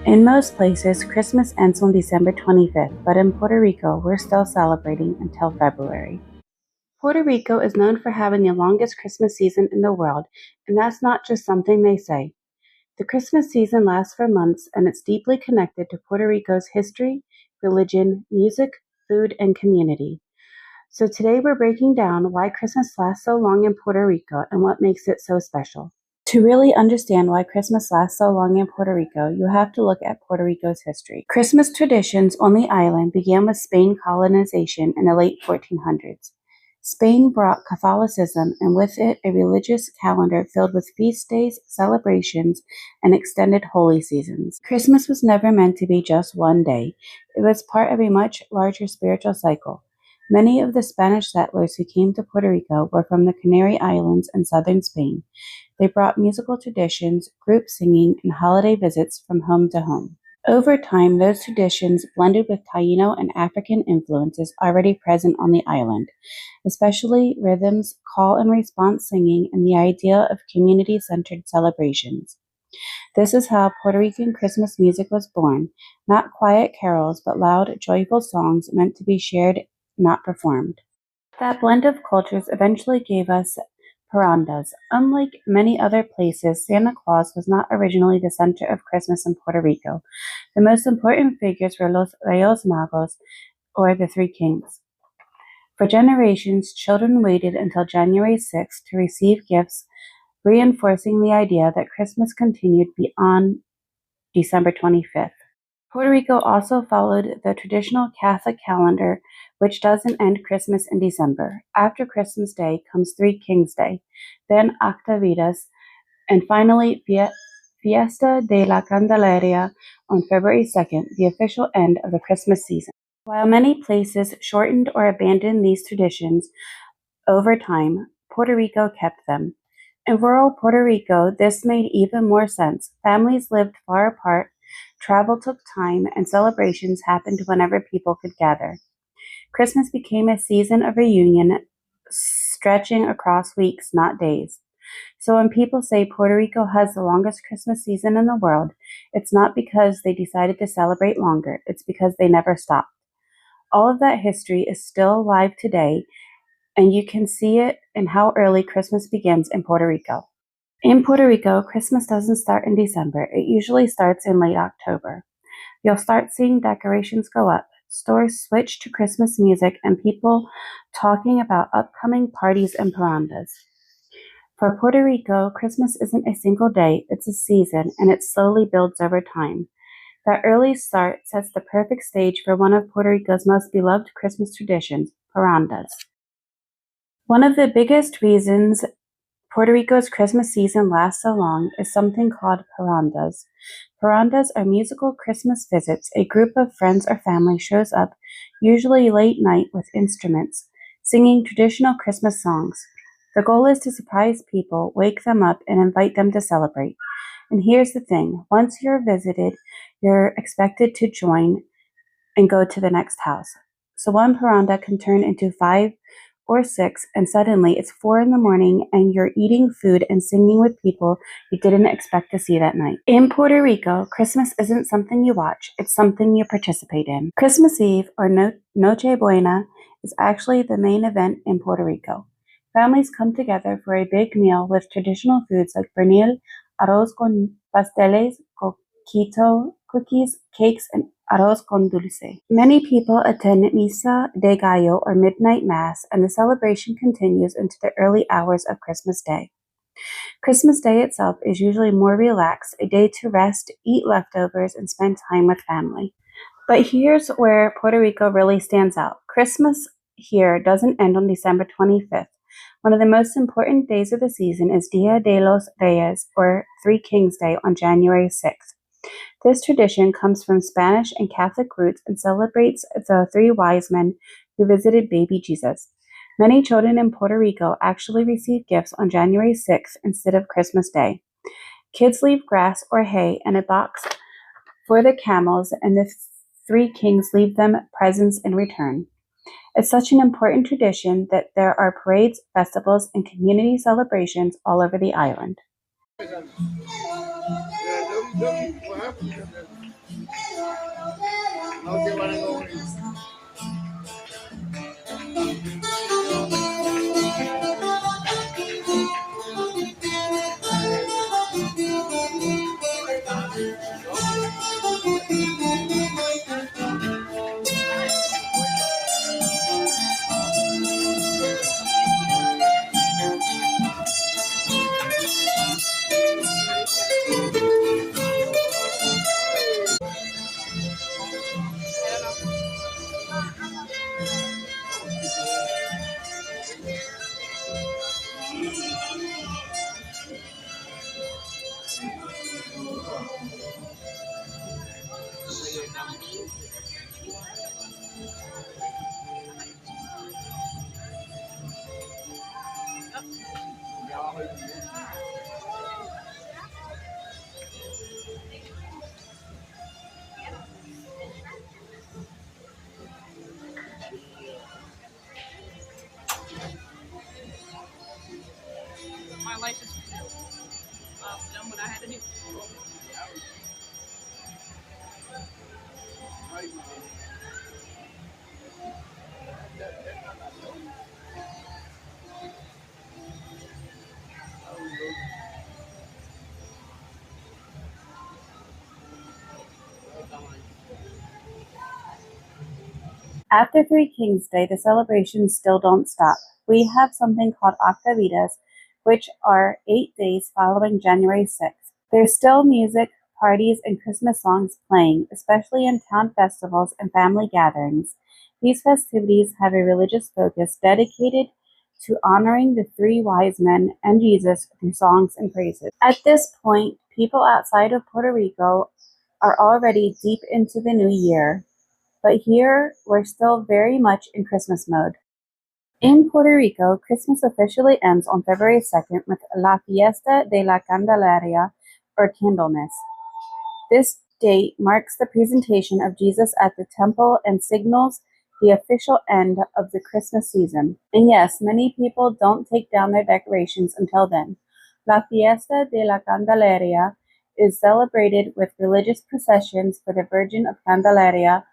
In most places, Christmas ends on December 25th, but in Puerto Rico, we're still celebrating until February. Puerto Rico is known for having the longest Christmas season in the world, and that's not just something they say. The Christmas season lasts for months, and it's deeply connected to Puerto Rico's history, religion, music, food, and community. So today we're breaking down why Christmas lasts so long in Puerto Rico and what makes it so special. To really understand why Christmas lasts so long in Puerto Rico, you have to look at Puerto Rico's history. Christmas traditions on the island began with Spain colonization in the late 1400s. Spain brought Catholicism and with it a religious calendar filled with feast days, celebrations, and extended holy seasons. Christmas was never meant to be just one day. It was part of a much larger spiritual cycle. Many of the Spanish settlers who came to Puerto Rico were from the Canary Islands and southern Spain. They brought musical traditions, group singing, and holiday visits from home to home. Over time, those traditions blended with Taino and African influences already present on the island, especially rhythms, call and response singing, and the idea of community-centered celebrations. This is how Puerto Rican Christmas music was born, not quiet carols, but loud, joyful songs meant to be shared, not performed. That blend of cultures eventually gave us Parandas. Unlike many other places, Santa Claus was not originally the center of Christmas in Puerto Rico. The most important figures were Los Reyes Magos, or the Three Kings. For generations, children waited until January 6th to receive gifts, reinforcing the idea that Christmas continued beyond December 25th. Puerto Rico also followed the traditional Catholic calendar, which doesn't end Christmas in December. After Christmas Day comes Three Kings Day, then Actividas, and finally Fiesta de la Candelaria on February 2nd, the official end of the Christmas season. While many places shortened or abandoned these traditions over time, Puerto Rico kept them. In rural Puerto Rico, this made even more sense. Families lived far apart, travel took time, and celebrations happened whenever people could gather. Christmas became a season of reunion, stretching across weeks, not days. So when people say Puerto Rico has the longest Christmas season in the world, it's not because they decided to celebrate longer, it's because they never stopped. All of that history is still alive today, and you can see it in how early Christmas begins in Puerto Rico. In Puerto Rico, Christmas doesn't start in December. It usually starts in late October. You'll start seeing decorations go up, stores switch to Christmas music, and people talking about upcoming parties and parandas. For Puerto Rico, Christmas isn't a single day, it's a season, and it slowly builds over time. That early start sets the perfect stage for one of Puerto Rico's most beloved Christmas traditions, parandas. One of the biggest reasons Puerto Rico's Christmas season lasts so long is something called parandas. Parandas are musical Christmas visits. A group of friends or family shows up, usually late night with instruments, singing traditional Christmas songs. The goal is to surprise people, wake them up, and invite them to celebrate. And here's the thing, once you're visited, you're expected to join and go to the next house. So one paranda can turn into 5 or 6, and suddenly it's 4 in the morning and you're eating food and singing with people you didn't expect to see that night. In Puerto Rico, Christmas isn't something you watch, it's something you participate in. Christmas Eve, or Noche Buena, is actually the main event in Puerto Rico. Families come together for a big meal with traditional foods like pernil, arroz con pasteles, coquito, cookies, cakes, and arroz con dulce. Many people attend Misa de Gallo or midnight mass, and the celebration continues into the early hours of Christmas Day. Christmas Day itself is usually more relaxed, a day to rest, eat leftovers, and spend time with family. But here's where Puerto Rico really stands out. Christmas here doesn't end on December 25th. One of the most important days of the season is Dia de los Reyes, or Three Kings Day, on January 6th. This tradition comes from Spanish and Catholic roots and celebrates the 3 wise men who visited baby Jesus. Many children in Puerto Rico actually receive gifts on January 6th instead of Christmas Day. Kids leave grass or hay and a box for the camels, and the 3 kings leave them presents in return. It's such an important tradition that there are parades, festivals, and community celebrations all over the island. My life is done what I had to do. After Three Kings Day, the celebrations still don't stop. We have something called Octavitas, which are 8 days following January 6th. There's still music, parties, and Christmas songs playing, especially in town festivals and family gatherings. These festivities have a religious focus dedicated to honoring the three wise men and Jesus through songs and praises. At this point, people outside of Puerto Rico are already deep into the new year. But here, we're still very much in Christmas mode. In Puerto Rico, Christmas officially ends on February 2nd with La Fiesta de la Candelaria, or Candlemas. This date marks the presentation of Jesus at the temple and signals the official end of the Christmas season. And yes, many people don't take down their decorations until then. La Fiesta de la Candelaria is celebrated with religious processions for the Virgin of Candelaria,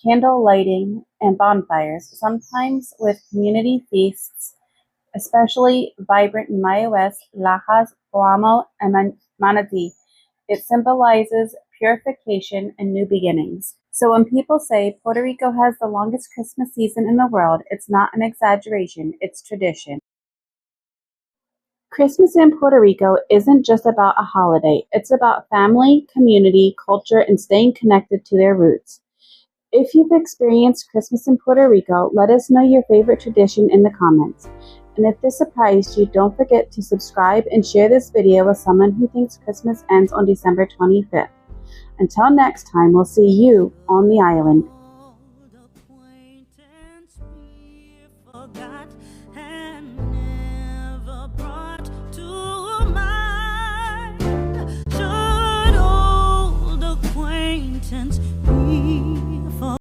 candle lighting, and bonfires, sometimes with community feasts, especially vibrant in Maya's, Lajas, Coamo, and Manatee. It symbolizes purification and new beginnings. So when people say Puerto Rico has the longest Christmas season in the world, it's not an exaggeration, it's tradition. Christmas in Puerto Rico isn't just about a holiday. It's about family, community, culture, and staying connected to their roots. If you've experienced Christmas in Puerto Rico, let us know your favorite tradition in the comments. And if this surprised you, don't forget to subscribe and share this video with someone who thinks Christmas ends on December 25th. Until next time, we'll see you on the island.